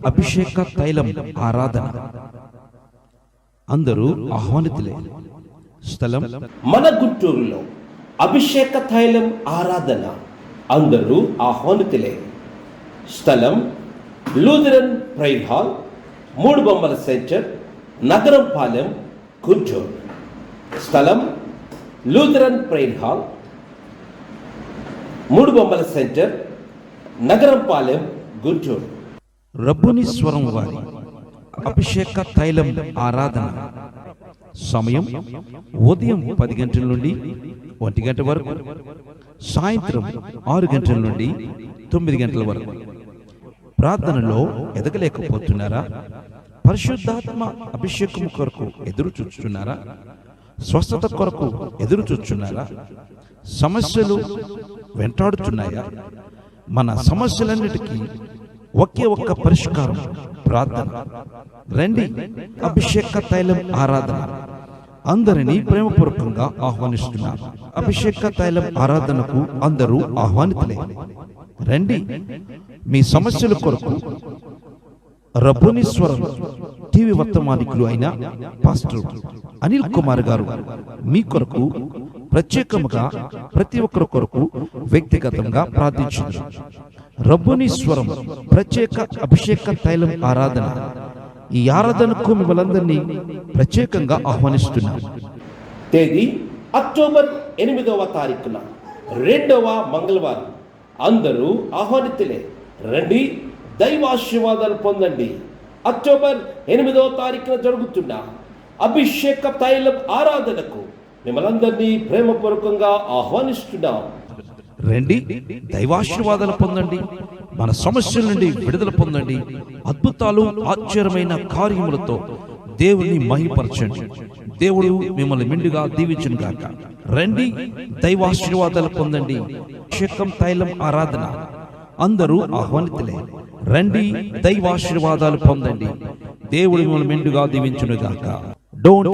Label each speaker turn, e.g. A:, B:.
A: అభిషేక తైలం ఆరాధన. అందరూ ఆహ్వానితులే. స్థలం
B: మన గుంటూరులో అభిషేక తైలం ఆరాధన. అందరూ ఆహ్వానితులే. స్థలం లూథరన్ ప్రైర్ హాల్, 3 బొమ్మల సెంటర్, నగరం పాలెం, గుంటూరు. స్థలం లూథరన్ ప్రైర్ హాల్, 3 బొమ్మల సెంటర్, నగరం పాలెం, గుంటూరు.
A: రబ్బుని స్వరం వారి అభిషేక తైలం ఆరాధన. సమయం ఉదయం 10 గంటల నుండి 1 గంట వరకు, సాయంత్రం 6 గంటల నుండి 9 గంటల వరకు. ప్రార్థనలో ఎదగలేకపోతున్నారా? పరిశుద్ధాత్మ అభిషేకం కొరకు ఎదురు చూస్తున్నారా? స్వస్థత కొరకు ఎదురు చూస్తున్నారా? సమస్యలు వెంటాడుతున్నాయా? మన సమస్యలన్నిటికీ ఒకే ఒక్క పరిష్కారం, ప్రార్థన. రండి, అభిషేక తైలం ఆరాధన. అందరినీ ప్రేమపూర్వకంగా ఆహ్వానిస్తున్నారు. అభిషేక తైలం ఆరాధనకు అందరూ ఆహ్వానితులే. రండి, మీ సమస్యల కొరకు రబ్బుని స్వరం టీవీ వర్తమానికులు అయిన పాస్టర్ అనిల్ కుమార్ గారు మీ కొరకు ప్రత్యేకముగా ప్రతి ఒక్కరి కొరకు వ్యక్తిగతంగా ప్రార్థించారు. రబ్బుని స్వరం ప్రత్యేక అభిషేక తైలం ఆరాధన. ఈ ఆరాధనకు మిమ్మల్ందరినీ ప్రత్యేకంగా ఆహ్వానిస్తున్నారు.
B: తేదీ అక్టోబర్ 8వ తారీఖున, 2వ మంగళవారం. అందరూ ఆహ్వానితులే. రండి, దైవాశీర్వాదాలు పొందండి. అక్టోబర్ 8వ తారీఖున జరుగుతున్న అభిషేక తైలం ఆరాధనకు మిమ్మల్ందరినీ ప్రేమపూర్వకంగా ఆహ్వానిస్తున్నాం.
A: రండి, దైవాశీర్వాదాలు పొందండి. మన సమస్యల నుండి విడుదల పొందండి. అద్భుతాలు, ఆశ్చర్యమైన కార్యములతో దేవుని మహిమపరచండి. దేవుడు మిమ్మల్ని మెండుగా దీవించును గాక. రండి, దైవాశీర్వాదాలు పొందండి. అభిషేకం తైలం ఆరాధన. అందరూ ఆహ్వానితులే. రండి, దైవాశీర్వాదాలు పొందండి. దేవుడు మిమ్మల్ని మెండుగా దీవించును గాక. డోంట్